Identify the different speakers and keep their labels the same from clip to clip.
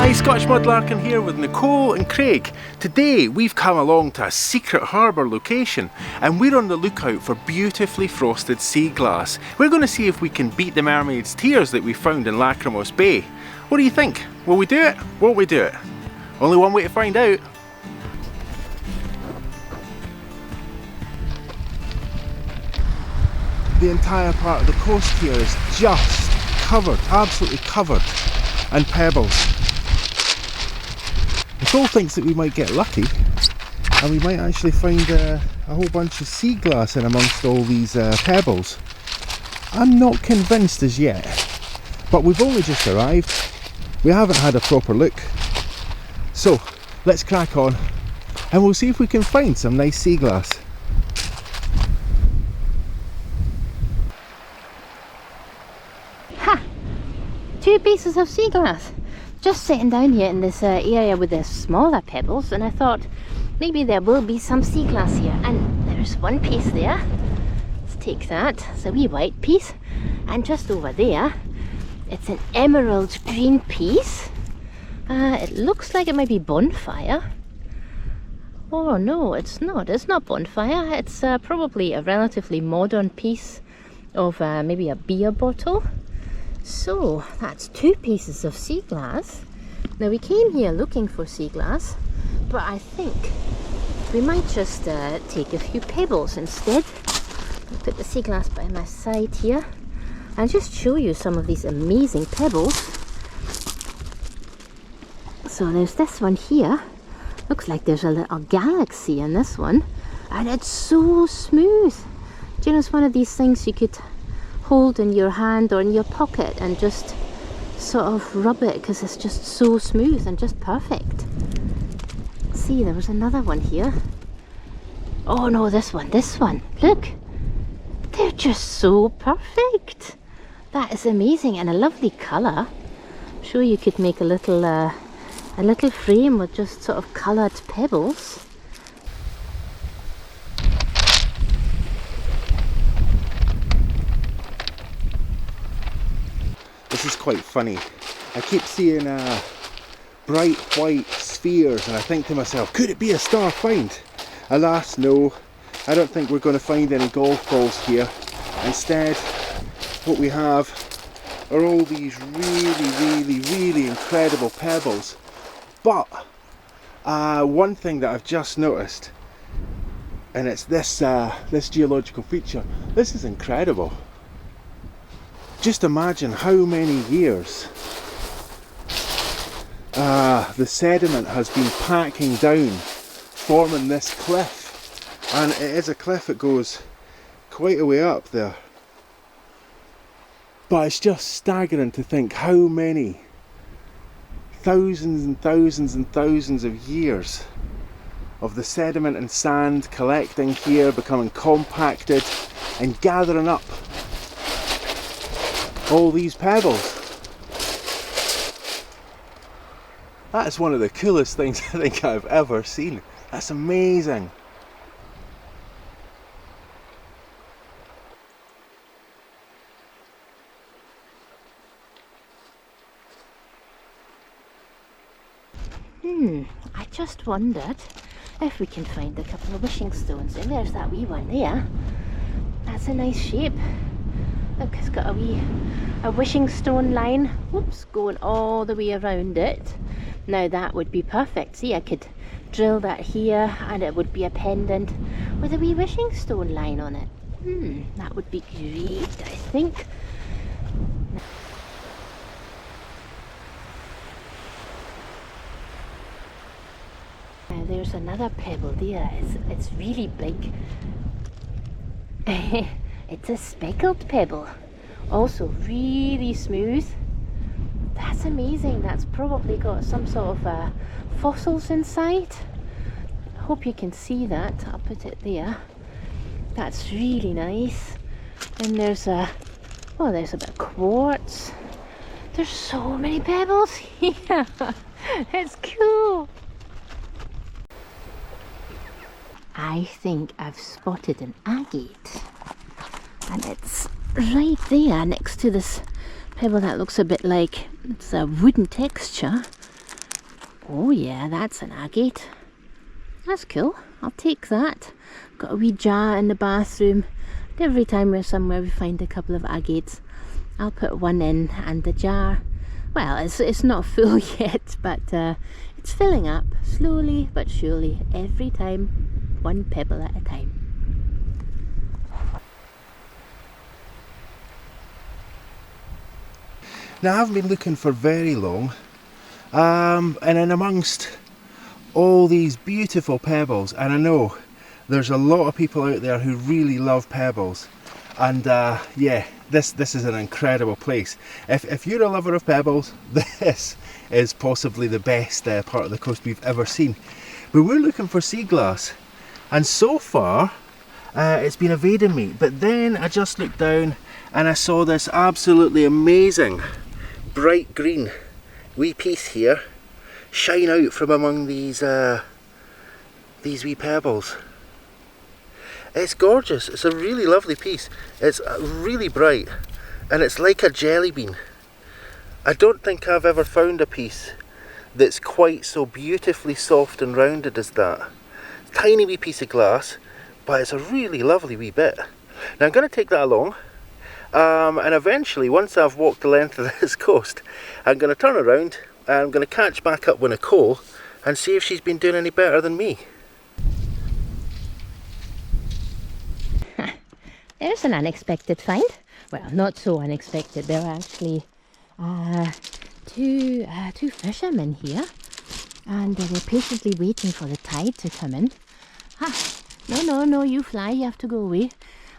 Speaker 1: Hi, Scottish Mudlarking here with Nicole and Craig. Today we've come along to a secret harbour location and we're on the lookout for beautifully frosted sea glass. We're going to see if we can beat the mermaid's tears that we found in Lachrymos Bay. What do you think? Will we do it? Won't we do it? Only one way to find out. The entire part of the coast here is just covered, absolutely covered in pebbles. Nicole thinks that we might get lucky and we might actually find a whole bunch of sea glass in amongst all these pebbles. I'm not convinced as yet, but we've only just arrived. We haven't had a proper look. So let's crack on and we'll see if we can find some nice sea glass.
Speaker 2: Ha! 2 pieces of sea glass. Just sitting down here in this area with the smaller pebbles, and I thought maybe there will be some sea glass here, and there's one piece there. Let's take that. It's a wee white piece, and just over there it's an emerald green piece. It looks like it might be bonfire. Oh no, it's not bonfire. It's probably a relatively modern piece of maybe a beer bottle. So that's 2 pieces of sea glass. Now we came here looking for sea glass, but I think we might just take a few pebbles instead. I'll put the sea glass by my side here and just show you some of these amazing pebbles. So there's this one here. Looks like there's a little galaxy in this one, and it's so smooth. Do you know, it's one of these things you could hold in your hand or in your pocket and just sort of rub it because it's just so smooth and just perfect. See, there was another one here. Oh no, this one, look, they're just so perfect. That is amazing, and a lovely colour. I'm sure you could make a little frame with just sort of coloured pebbles.
Speaker 1: This is quite funny. I keep seeing bright white spheres and I think to myself, could it be a star find? Alas, no. I don't think we're going to find any golf balls here. Instead, what we have are all these really incredible pebbles. But one thing that I've just noticed, and it's this geological feature. This is incredible. Just imagine how many years the sediment has been packing down, forming this cliff. And it is a cliff that goes quite a way up there. But it's just staggering to think how many thousands and thousands and thousands of years of the sediment and sand collecting here, becoming compacted and gathering up all these pebbles. That is one of the coolest things I think I've ever seen. That's amazing.
Speaker 2: I just wondered if we can find a couple of wishing stones, and there's that wee one there. That's a nice shape. Look, it's got a wishing stone line, whoops, going all the way around it. Now that would be perfect. See, I could drill that here and it would be a pendant with a wee wishing stone line on it. That would be great, I think. Now there's another pebble there. It's really big. It's a speckled pebble, also really smooth. That's amazing. That's probably got some sort of fossils inside. I hope you can see that. I'll put it there. That's really nice. And there's a bit of quartz. There's so many pebbles here. It's cool. I think I've spotted an agate. And it's right there next to this pebble that looks a bit like it's a wooden texture. Oh yeah, that's an agate. That's cool. I'll take that. Got a wee jar in the bathroom. Every time we're somewhere we find a couple of agates, I'll put one in, and the jar, well, it's not full yet, but it's filling up slowly but surely every time, one pebble at a time.
Speaker 1: Now I haven't been looking for very long, and in amongst all these beautiful pebbles, and I know there's a lot of people out there who really love pebbles, and yeah, this is an incredible place. If you're a lover of pebbles, this is possibly the best part of the coast we've ever seen. But we're looking for sea glass, and so far it's been evading me. But then I just looked down and I saw this absolutely amazing bright green wee piece here shine out from among these wee pebbles. It's gorgeous. It's a really lovely piece. It's really bright and it's like a jelly bean. I don't think I've ever found a piece that's quite so beautifully soft and rounded as that. Tiny wee piece of glass, but it's a really lovely wee bit. Now I'm going to take that along, and eventually, once I've walked the length of this coast, I'm going to turn around and I'm going to catch back up with Nicole and see if she's been doing any better than me.
Speaker 2: There's an unexpected find. Well, not so unexpected. There are actually two fishermen here, and they're patiently waiting for the tide to come in. No, you fly, you have to go away.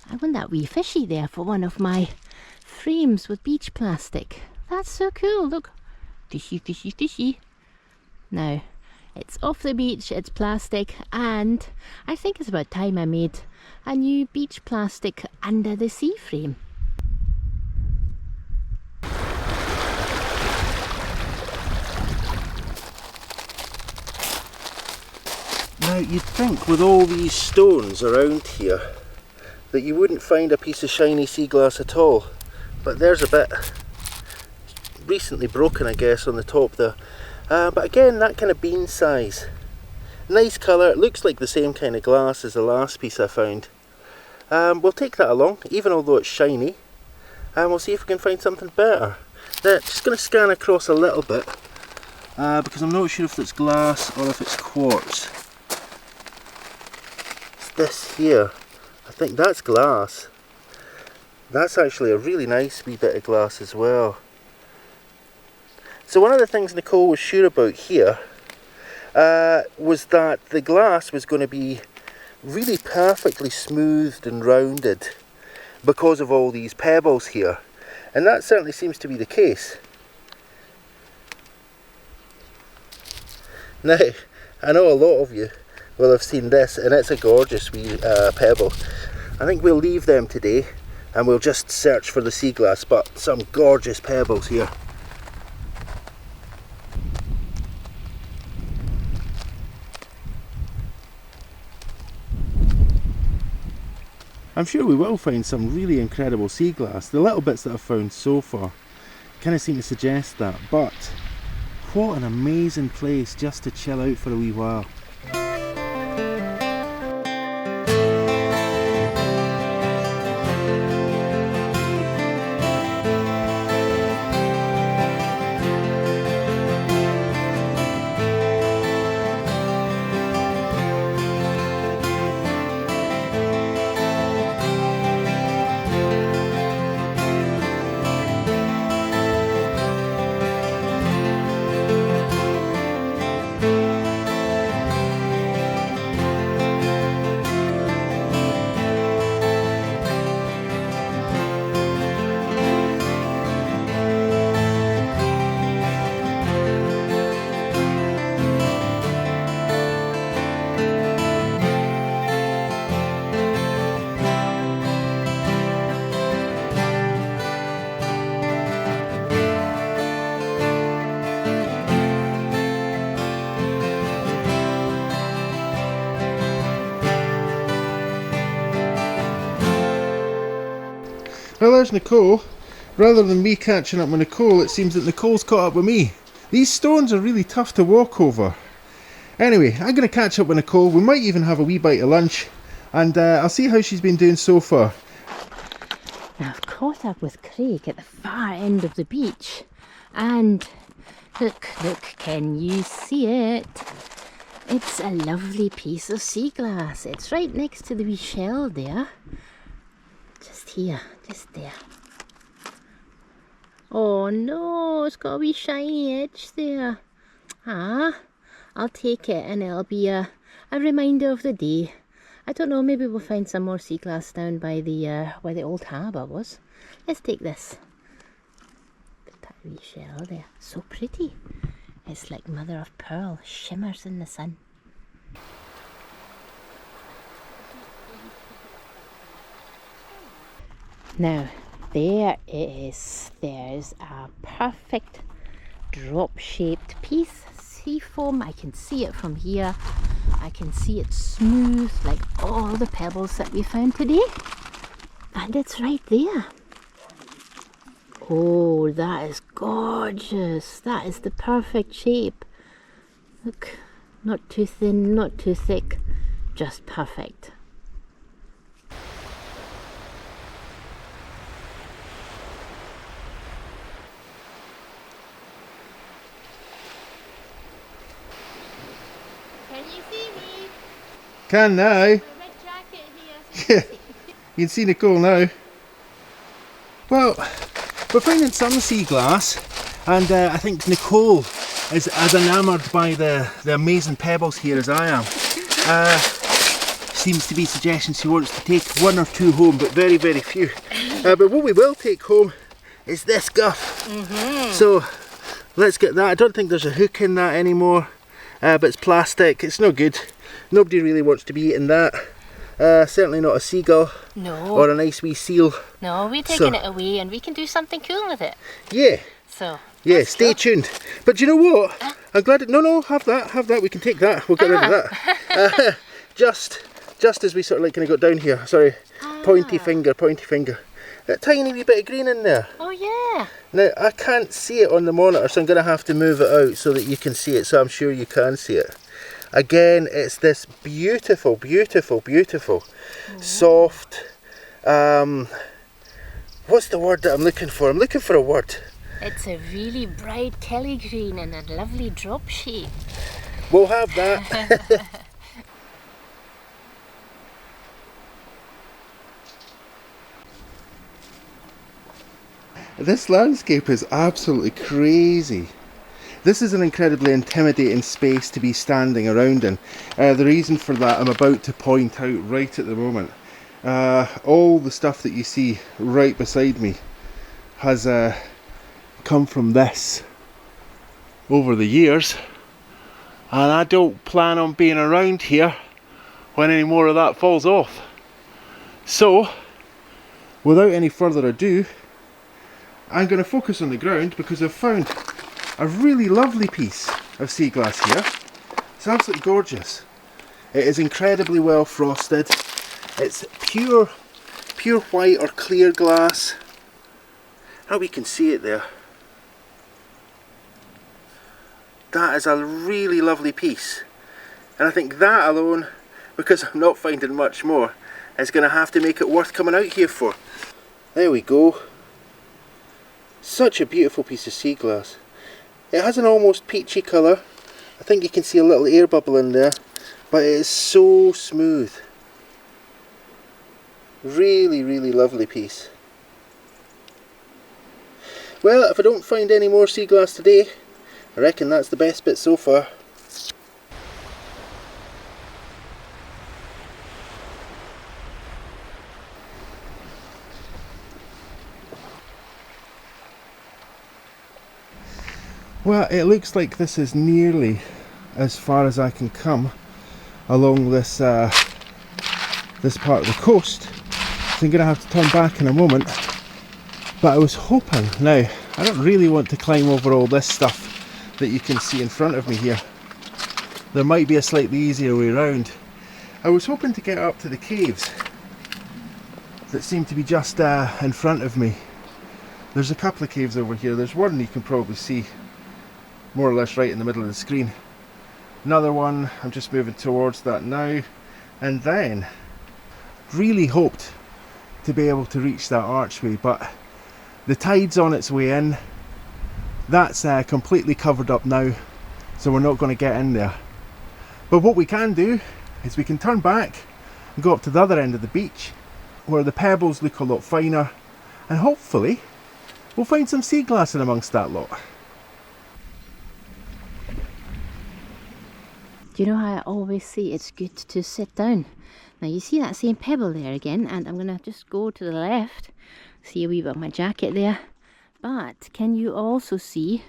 Speaker 2: I want that wee fishy there for one of my frames with beach plastic. That's so cool, look. Fishy, fishy, fishy. Now, it's off the beach, it's plastic, and I think it's about time I made a new beach plastic under the sea frame.
Speaker 1: Now you'd think with all these stones around here that you wouldn't find a piece of shiny sea glass at all, but there's a bit recently broken, I guess, on the top there, but again that kind of bean size, nice colour. It looks like the same kind of glass as the last piece I found. We'll take that along, even although it's shiny, and we'll see if we can find something better. Now, just going to scan across a little bit because I'm not sure if it's glass or if it's quartz. It's this here. I think that's glass. That's actually a really nice wee bit of glass as well. So one of the things Nicole was sure about here was that the glass was going to be really perfectly smoothed and rounded because of all these pebbles here, and that certainly seems to be the case. Now, I know a lot of you will have seen this, and it's a gorgeous wee pebble. I think we'll leave them today and we'll just search for the sea glass, but some gorgeous pebbles here. I'm sure we will find some really incredible sea glass. The little bits that I've found so far kind of seem to suggest that, but what an amazing place just to chill out for a wee while. Well, there's Nicole. Rather than me catching up with Nicole, it seems that Nicole's caught up with me. These stones are really tough to walk over. Anyway, I'm going to catch up with Nicole. We might even have a wee bite of lunch, and I'll see how she's been doing so far.
Speaker 2: Now I've caught up with Craig at the far end of the beach, and look, can you see it? It's a lovely piece of sea glass. It's right next to the wee shell there. Just here, just there. Oh no, it's got a wee shiny edge there. Ah, I'll take it and it'll be a reminder of the day. I don't know, maybe we'll find some more sea glass down by the where the old harbour was. Let's take this. Put that wee shell there. So pretty. It's like mother of pearl, shimmers in the sun. Now, there it is. There's a perfect drop-shaped piece. Sea foam. I can see it from here. I can see it smooth like all the pebbles that we found today. And it's right there. Oh, that is gorgeous. That is the perfect shape. Look, not too thin, not too thick, just perfect. Can you see me?
Speaker 1: Can now.
Speaker 2: My red jacket here.
Speaker 1: Yeah, you can see Nicole now. Well, we're finding some sea glass, and I think Nicole is as enamoured by the amazing pebbles here as I am. Seems to be suggesting she wants to take one or two home, but very, very few. But what we will take home is this guff. So let's get that. I don't think there's a hook in that anymore, but it's plastic. It's no good. Nobody really wants to be eating that. Certainly not a seagull.
Speaker 2: No.
Speaker 1: Or a nice wee seal.
Speaker 2: No, we're taking it away and we can do something cool with it.
Speaker 1: Yeah.
Speaker 2: So.
Speaker 1: Yeah, stay tuned. But you know what? I'm glad it, no, have that, we can take that, we'll get rid of that. Just as we sort of like kind of got down here, sorry, pointy finger. That tiny wee bit of green in there.
Speaker 2: Oh yeah.
Speaker 1: Now, I can't see it on the monitor, so I'm going to have to move it out so that you can see it, so I'm sure you can see it. Again, it's this beautiful, soft, what's the word that I'm looking for? I'm looking for a word.
Speaker 2: It's a really bright Kelly green and a lovely drop shape.
Speaker 1: We'll have that. This landscape is absolutely crazy. This is an incredibly intimidating space to be standing around in. The reason for that I'm about to point out right at the moment. All the stuff that you see right beside me has come from this over the years, and I don't plan on being around here when any more of that falls off. So, without any further ado, I'm going to focus on the ground because I've found a really lovely piece of sea glass here. It's absolutely gorgeous. It is incredibly well frosted. It's pure white or clear glass. Now we can see it there. That is a really lovely piece. And I think that alone, because I'm not finding much more, is going to have to make it worth coming out here for. There we go. Such a beautiful piece of sea glass. It has an almost peachy colour. I think you can see a little air bubble in there, but it is so smooth. Really, really lovely piece. Well, if I don't find any more sea glass today, I reckon that's the best bit so far. Well, it looks like this is nearly as far as I can come along this this part of the coast. So I'm going to have to turn back in a moment. But I was hoping, now, I don't really want to climb over all this stuff that you can see in front of me here. There might be a slightly easier way around. I was hoping to get up to the caves that seem to be just in front of me. There's a couple of caves over here. There's one you can probably see more or less right in the middle of the screen. Another one, I'm just moving towards that now, and then really hoped to be able to reach that archway, but the tide's on its way in. That's completely covered up now, so we're not going to get in there. But what we can do is we can turn back and go up to the other end of the beach where the pebbles look a lot finer, and hopefully we'll find some sea glass in amongst that lot.
Speaker 2: Do you know how I always say it's good to sit down? Now you see that same pebble there again, and I'm going to just go to the left. See a wee bit of my jacket there. But can you also see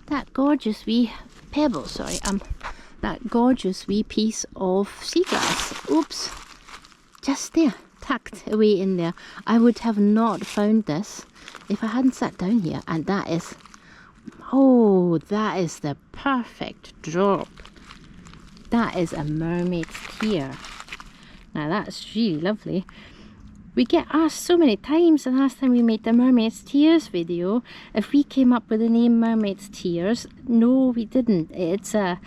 Speaker 2: that gorgeous wee pebble, that gorgeous wee piece of sea glass? Oops, just there, tucked away in there. I would have not found this if I hadn't sat down here, and that is, oh, that is the perfect drop. That is a mermaid's tear. Now that's really lovely. We get asked so many times, the last time we made the Mermaid's Tears video, if we came up with the name Mermaid's Tears. No, we didn't. It's a,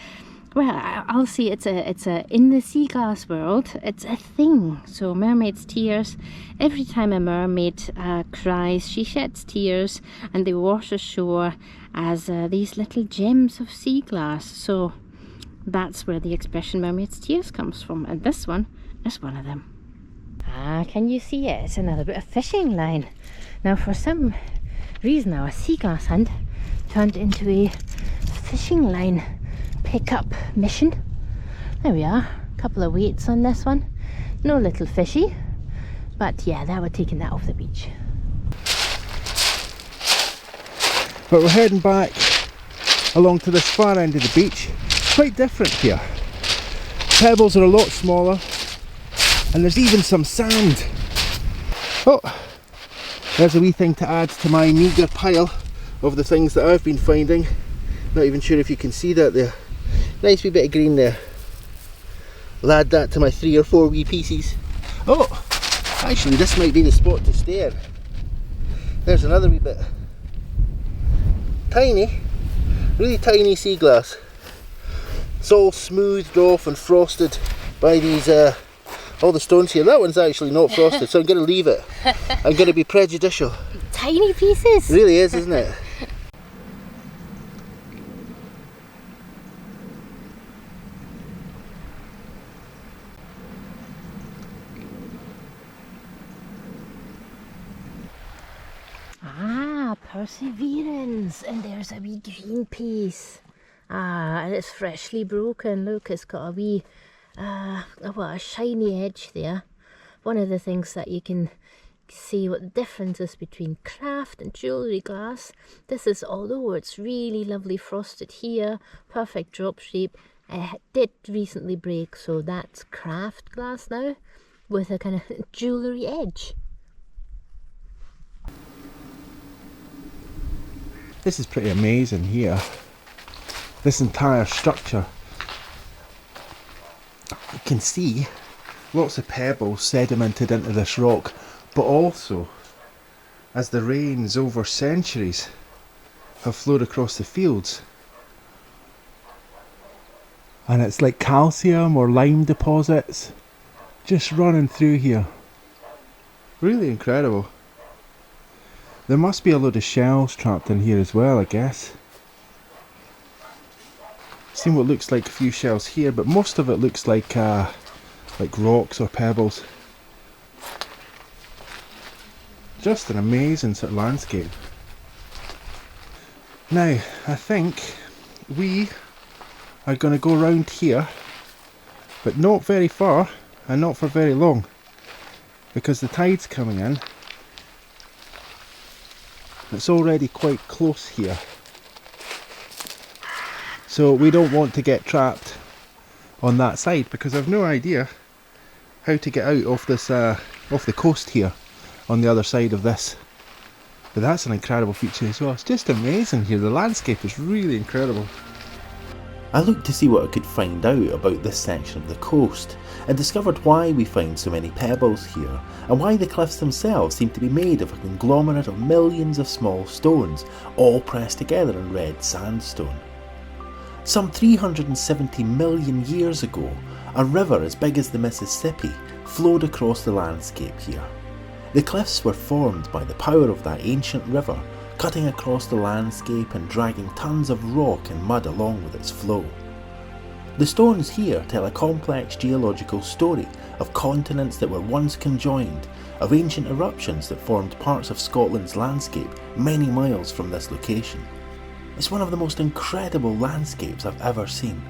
Speaker 2: well, I'll say it's a, in the sea glass world, it's a thing. So Mermaid's Tears, every time a mermaid cries, she sheds tears and they wash ashore as these little gems of sea glass. So that's where the expression Mermaid's Tears comes from, and this one is one of them. Ah, can you see it? It's another bit of fishing line. Now for some reason our sea glass hunt turned into a fishing line pickup mission. There we are, a couple of weights on this one. No little fishy, but yeah, now we're taking that off the beach.
Speaker 1: But we're heading back along to this far end of the beach. Quite different here. Pebbles are a lot smaller, and there's even some sand. Oh, there's a wee thing to add to my meagre pile of the things that I've been finding. Not even sure if you can see that there. Nice wee bit of green there. I'll add that to my 3 or 4 wee pieces. Oh, actually this might be the spot to stay in. There's another wee bit. Tiny, really tiny sea glass. It's all smoothed off and frosted by these all the stones here. That one's actually not frosted, so I'm going to leave it. I'm going to be prejudicial.
Speaker 2: Tiny pieces.
Speaker 1: It really is, isn't it?
Speaker 2: Ah, Perseverance, and there's a wee green piece. Ah, and it's freshly broken. Look, it's got a wee a shiny edge there. One of the things that you can see what the difference is between craft and jewellery glass. This is, although it's really lovely frosted here, perfect drop shape, it did recently break, so that's craft glass now with a kind of jewellery edge.
Speaker 1: This is pretty amazing here. This entire structure. You can see lots of pebbles sedimented into this rock, but also as the rains over centuries have flowed across the fields, and it's like calcium or lime deposits just running through here. Really incredible. There must be a load of shells trapped in here as well, I guess. Seen what looks like a few shells here, but most of it looks like rocks or pebbles. Just an amazing sort of landscape. Now, I think we are going to go around here, but not very far and not for very long, because the tide's coming in. It's already quite close here. So we don't want to get trapped on that side, because I've no idea how to get out off this off the coast here on the other side of this. But that's an incredible feature as well. It's just amazing here. The landscape is really incredible.
Speaker 3: I looked to see what I could find out about this section of the coast, and discovered why we find so many pebbles here, and why the cliffs themselves seem to be made of a conglomerate of millions of small stones, all pressed together in red sandstone. Some 370 million years ago, a river as big as the Mississippi flowed across the landscape here. The cliffs were formed by the power of that ancient river, cutting across the landscape and dragging tons of rock and mud along with its flow. The stones here tell a complex geological story of continents that were once conjoined, of ancient eruptions that formed parts of Scotland's landscape many miles from this location. It's one of the most incredible landscapes I've ever seen.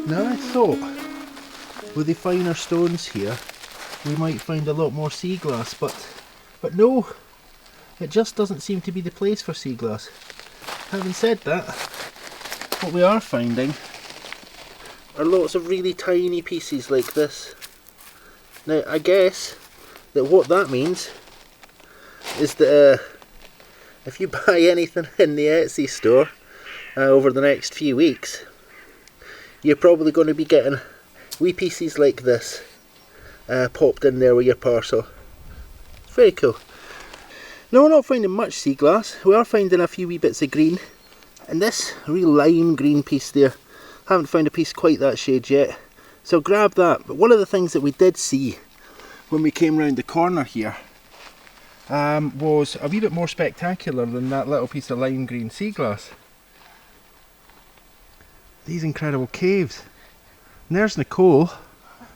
Speaker 1: Now I thought with the finer stones here we might find a lot more sea glass, but no, it just doesn't seem to be the place for sea glass. Having said that, what we are finding are lots of really tiny pieces like this. Now I guess that what that means is that if you buy anything in the Etsy store over the next few weeks, you're probably going to be getting wee pieces like this popped in there with your parcel. Very cool. No, we're not finding much sea glass. We are finding a few wee bits of green, and this real lime green piece there, haven't found a piece quite that shade yet, so grab that. But one of the things that we did see when we came round the corner here was a wee bit more spectacular than that little piece of lime green sea glass. These incredible caves. And there's Nicole,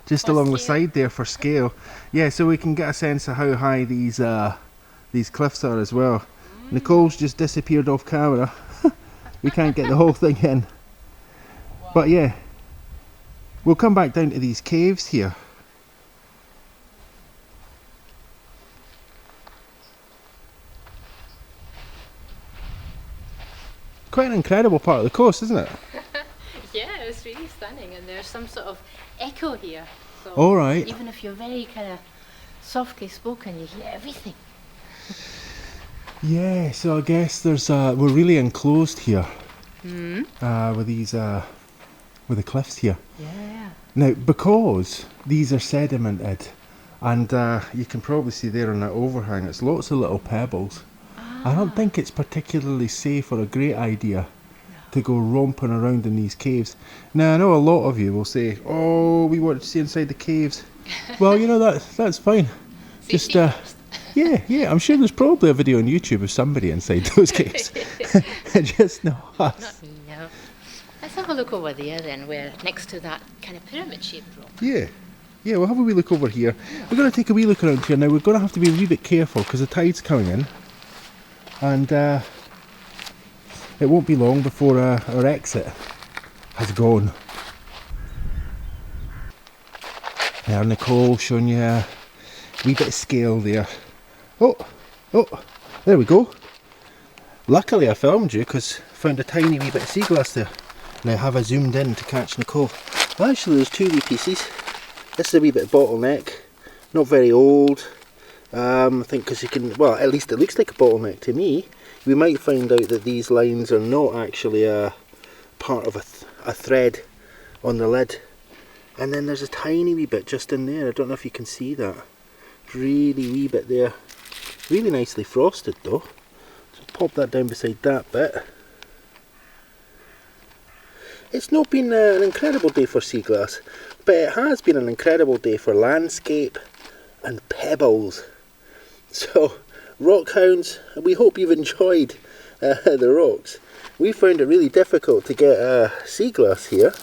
Speaker 1: just
Speaker 2: For
Speaker 1: along the
Speaker 2: scale.
Speaker 1: side there for scale. Yeah, so we can get a sense of how high these cliffs are as well. Nicole's just disappeared off camera. We can't get the whole thing in.
Speaker 2: Wow.
Speaker 1: But yeah, we'll come back down to these caves here. Quite an incredible part of the coast, isn't it?
Speaker 2: Yeah, it's really stunning, and there's some sort of echo here. So
Speaker 1: All right.
Speaker 2: even if you're very kind of softly spoken, you hear everything.
Speaker 1: Yeah, so I guess there's we're really enclosed here with these with the cliffs here.
Speaker 2: Yeah.
Speaker 1: Now, because these are sedimented, and you can probably see there on that overhang, it's lots of little pebbles. I don't think it's particularly safe or a great idea to go romping around in these caves. Now, I know a lot of you will say, "Oh, we want to see inside the caves." Well, you know, that's fine. Just yeah, I'm sure there's probably a video on YouTube of somebody inside those caves. Just not us.
Speaker 2: Not me, no. Let's have a look over there then, where next to that kind of pyramid-shaped rock.
Speaker 1: Yeah, we'll have a wee look over here. We're going to take a wee look around here now. We're going to have to be a wee bit careful because the tide's coming in, and it won't be long before our exit has gone. There, Nicole showing you a wee bit of scale there. Oh, there we go. Luckily I filmed you because I found a tiny wee bit of sea glass there. Now have I zoomed in to catch Nicole. Well, actually there's two wee pieces. This is a wee bit of bottleneck, not very old. I think because you can, well, at least it looks like a bottleneck to me. We might find out that these lines are not actually a part of a thread on the lid. And then there's a tiny wee bit just in there. I don't know if you can see that. Really wee bit there. Really nicely frosted though. So pop that down beside that bit. It's not been an incredible day for sea glass, but it has been an incredible day for landscape, and pebbles. So, rockhounds, we hope you've enjoyed the rocks. We found it really difficult to get sea glass here,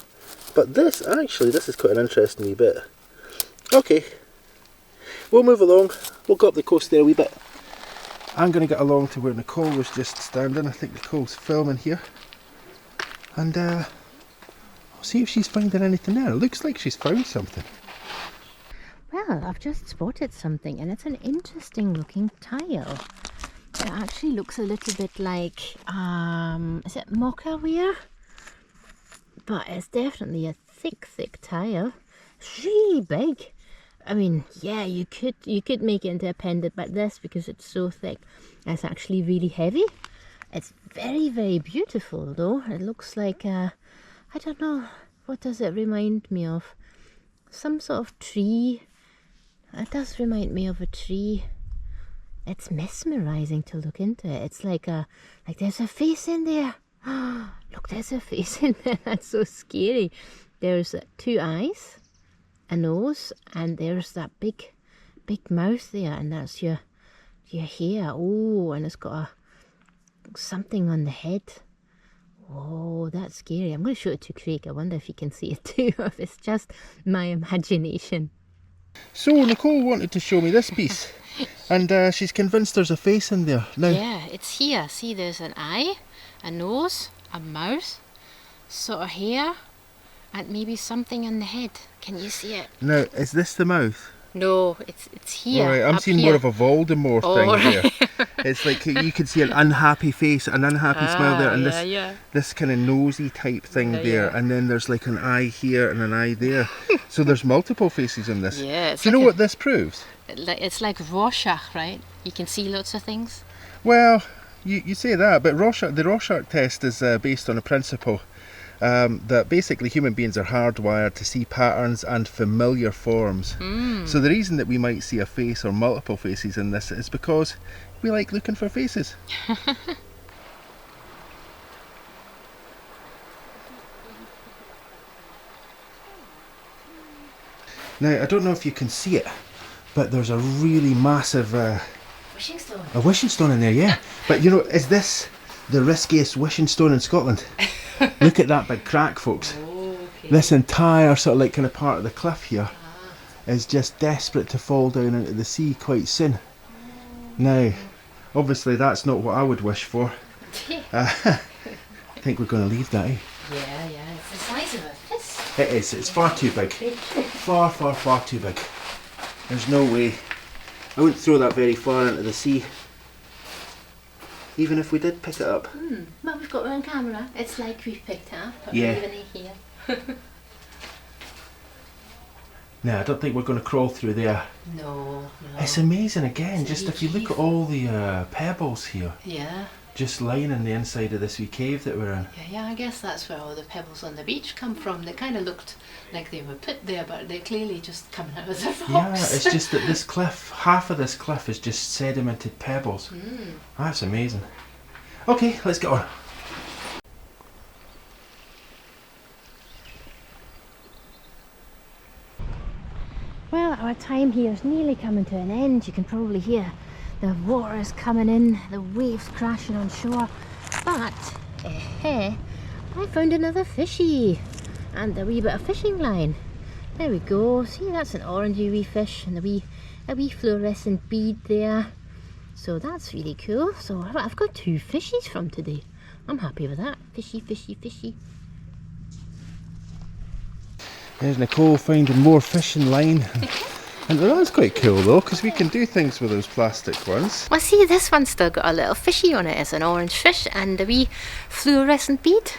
Speaker 1: but this is quite an interesting wee bit. Okay, we'll move along. We'll go up the coast there a wee bit. I'm going to get along to where Nicole was just standing. I think Nicole's filming here, and I'll see if she's finding anything there. It looks like she's found something.
Speaker 2: Well, I've just spotted something, and it's an interesting looking tile. It actually looks a little bit like, is it mocha ware? But it's definitely a thick tile. It's really big. I mean, yeah, you could make it into a pendant like this because it's so thick. It's actually really heavy. It's very beautiful though. It looks like, I don't know, what does it remind me of? Some sort of tree. It does remind me of a tree. It's mesmerizing to look into it. It's like there's a face in there. Look, there's a face in there. That's so scary. There's 2 eyes, a nose, and there's that big mouth there, and that's your hair. Oh, and it's got something on the head. Oh, that's scary. I'm going to show it to Craig. I wonder if he can see it too, or if it's just my imagination.
Speaker 1: So Nicole wanted to show me this piece, and she's convinced there's a face in there. Now,
Speaker 2: yeah, it's here. See, there's an eye, a nose, a mouth, sort of hair, and maybe something on the head. Can you see it?
Speaker 1: Now, is this the mouth?
Speaker 2: No, it's here.
Speaker 1: Alright, I'm seeing more of a Voldemort thing here. It's like you can see an unhappy face, an unhappy smile there, and this kind of nosy type thing there, and then there's like an eye here and an eye there. So there's multiple faces in this.
Speaker 2: Yeah.
Speaker 1: Do you know what this proves?
Speaker 2: It's like Rorschach, right? You can see lots of things.
Speaker 1: Well, you say that, but the Rorschach test is based on a principle that basically human beings are hardwired to see patterns and familiar forms. So the reason that we might see a face or multiple faces in this is because we like looking for faces. Now, I don't know if you can see it, but there's a really massive
Speaker 2: Wishing stone.
Speaker 1: a wishing stone in there, yeah. But you know, is this the riskiest wishing stone in Scotland? Look at that big crack, folks.
Speaker 2: Oh, okay.
Speaker 1: This entire sort of like kind of part of the cliff here is just desperate to fall down into the sea quite soon. Now, obviously that's not what I would wish for. I think we're going to leave that, eh?
Speaker 2: Yeah, it's the size of a fist.
Speaker 1: It is, it's far too big. Far too big. There's no way. I wouldn't throw that very far into the sea. Even if we did pick it up.
Speaker 2: Well, we've got it on camera. It's like we've picked it up.
Speaker 1: Yeah.
Speaker 2: Even here.
Speaker 1: No, I don't think we're going to crawl through there.
Speaker 2: No.
Speaker 1: It's amazing again,
Speaker 2: It's
Speaker 1: just
Speaker 2: a
Speaker 1: if you
Speaker 2: wee
Speaker 1: look at all the pebbles here,
Speaker 2: Yeah.
Speaker 1: just lining the inside of this wee cave that we're in.
Speaker 2: Yeah, I guess that's where all the pebbles on the beach come from. They kind of looked like they were put there, but they're clearly just coming out of the rocks.
Speaker 1: Yeah, it's just that this cliff, half of this cliff is just sedimented pebbles. That's amazing. Okay, let's get on.
Speaker 2: Well, our time here is nearly coming to an end. You can probably hear the waters coming in, the waves crashing on shore. But, I found another fishy and a wee bit of fishing line. There we go. See, that's an orangey wee fish and a wee fluorescent bead there. So that's really cool. So I've got 2 fishies from today. I'm happy with that. Fishy.
Speaker 1: There's Nicole finding more fishing line. And that's quite cool though, because we can do things with those plastic ones.
Speaker 2: Well, see, this one's still got a little fishy on it. It's an orange fish and a wee fluorescent bead.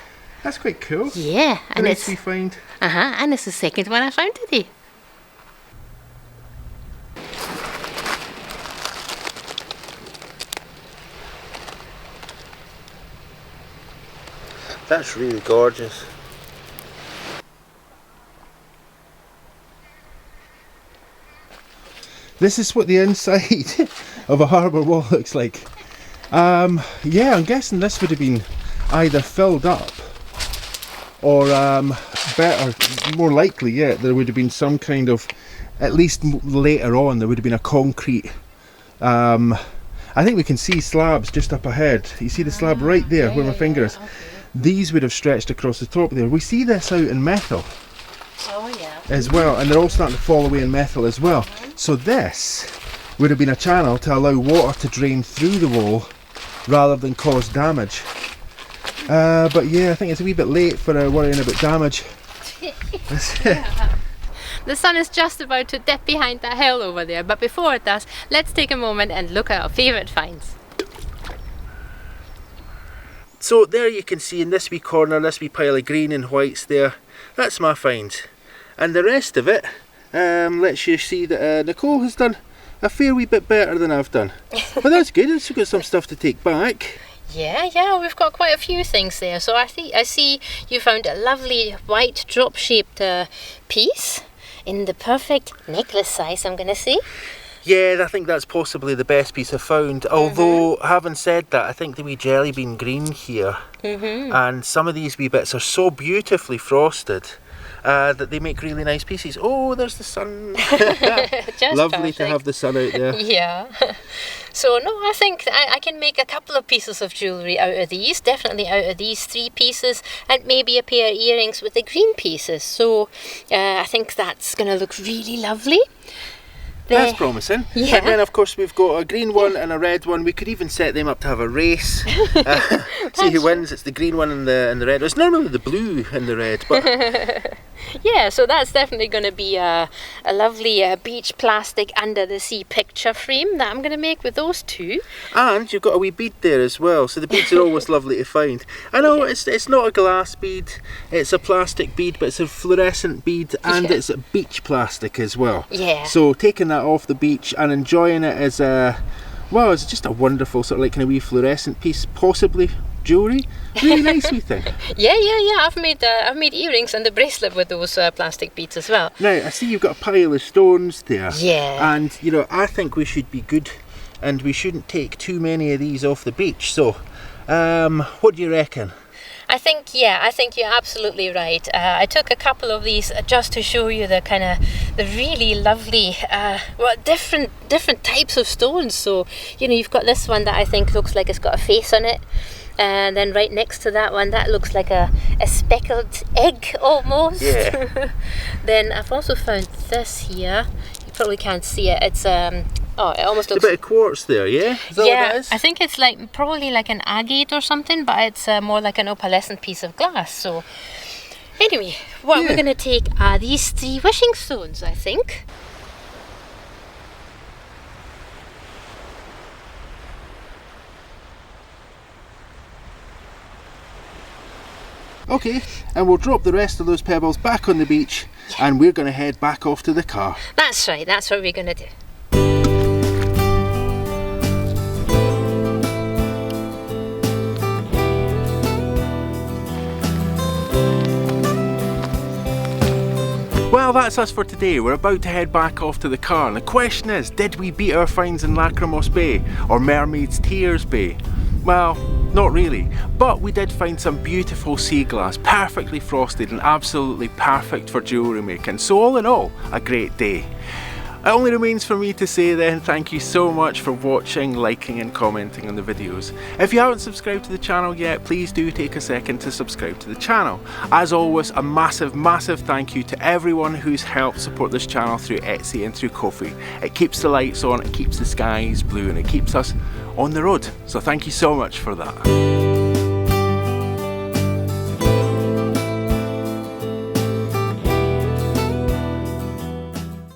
Speaker 1: That's quite cool.
Speaker 2: Yeah, and
Speaker 1: What
Speaker 2: it's
Speaker 1: else we find?
Speaker 2: and it's the second one I found today.
Speaker 1: That's really gorgeous. This is what the inside of a harbour wall looks like. Yeah, I'm guessing this would have been either filled up or better, more likely yet, there would have been some kind of at least later on there would have been a concrete, I think we can see slabs just up ahead. You see the slab right there where my finger is?
Speaker 2: Okay.
Speaker 1: These would have stretched across the top there. We see this out in Methil
Speaker 2: Yeah.
Speaker 1: as well, and they're all starting to fall away in Methil as well. So this would have been a channel to allow water to drain through the wall rather than cause damage. But yeah, I think it's a wee bit late for worrying about damage.
Speaker 2: The sun is just about to dip behind that hill over there, but before it does, let's take a moment and look at our favourite finds.
Speaker 1: So there you can see in this wee corner, this wee pile of green and whites there, that's my find. And the rest of it lets you see that Nicole has done a fair wee bit better than I've done. But that's good, we've got some stuff to take back.
Speaker 2: Yeah, we've got quite a few things there. So I see you found a lovely white drop-shaped piece in the perfect necklace size, I'm going to say.
Speaker 1: Yeah, I think that's possibly the best piece I've found. Although, having said that, I think the wee jelly bean green here and some of these wee bits are so beautifully frosted that they make really nice pieces. Oh, there's the sun. Lovely to have the sun out there.
Speaker 2: Yeah. So no, I think I can make a couple of pieces of jewellery out of these, definitely out of these 3 pieces, and maybe a pair of earrings with the green pieces. So I think that's going to look really lovely.
Speaker 1: That's promising.
Speaker 2: Yeah.
Speaker 1: And then of course we've got a green one and a red one. We could even set them up to have a race. See who wins. It's the green one and the red. It's normally the blue and the red, but
Speaker 2: yeah, so that's definitely going to be a lovely beach plastic under the sea picture frame that I'm going to make with those 2.
Speaker 1: and you've got a wee bead there as well. So the beads are always lovely to find. I know it's not a glass bead, it's a plastic bead, but it's a fluorescent bead, and it's a beach plastic as well.
Speaker 2: Yeah.
Speaker 1: So taking that off the beach and enjoying it as a, well, it's just a wonderful sort of like kind of wee fluorescent piece, possibly jewellery. Really nice wee thing.
Speaker 2: Yeah. I've made earrings and a bracelet with those plastic beads as well.
Speaker 1: Now I see you've got a pile of stones there.
Speaker 2: Yeah.
Speaker 1: And you know, I think we should be good, and we shouldn't take too many of these off the beach. So, what do you reckon?
Speaker 2: I think you're absolutely right. I took a couple of these just to show you the really lovely, different types of stones. So, you know, you've got this one that I think looks like it's got a face on it. And then right next to that one, that looks like a speckled egg almost.
Speaker 1: Yeah.
Speaker 2: Then I've also found this here. You probably can't see it. It's it almost looks
Speaker 1: a bit of quartz there, yeah? Is that what that is?
Speaker 2: I think it's probably like an agate or something, but it's more like an opalescent piece of glass. So anyway, what we're going to take are these 3 wishing stones, I think.
Speaker 1: Okay, and we'll drop the rest of those pebbles back on the beach, and we're going to head back off to the car.
Speaker 2: That's right, that's what we're going to do.
Speaker 1: Well, that's us for today. We're about to head back off to the car, and the question is, did we beat our finds in Lachrymos Bay or Mermaid's Tears Bay? Well, not really, but we did find some beautiful sea glass, perfectly frosted and absolutely perfect for jewellery making. So all in all, a great day. It only remains for me to say then, thank you so much for watching, liking and commenting on the videos. If you haven't subscribed to the channel yet, please do take a second to subscribe to the channel. As always, a massive thank you to everyone who's helped support this channel through Etsy and through Ko-fi. It keeps the lights on, it keeps the skies blue, and it keeps us on the road. So thank you so much for that.